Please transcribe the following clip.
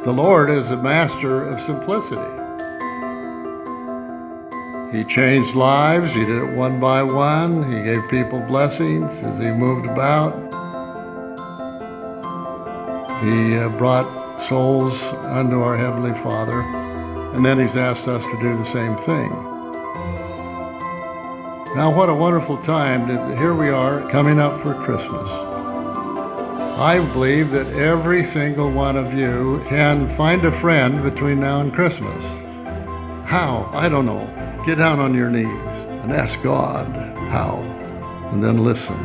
The Lord is a master of simplicity. He changed lives. He did it one by one. He gave people blessings as he moved about. He brought souls unto our Heavenly Father, and then he's asked us to do the same thing. Now, what a wonderful time. Here we are coming up for Christmas. I believe that every single one of you can find a friend between now and Christmas. How? I don't know. Get down on your knees and ask God how, and then listen.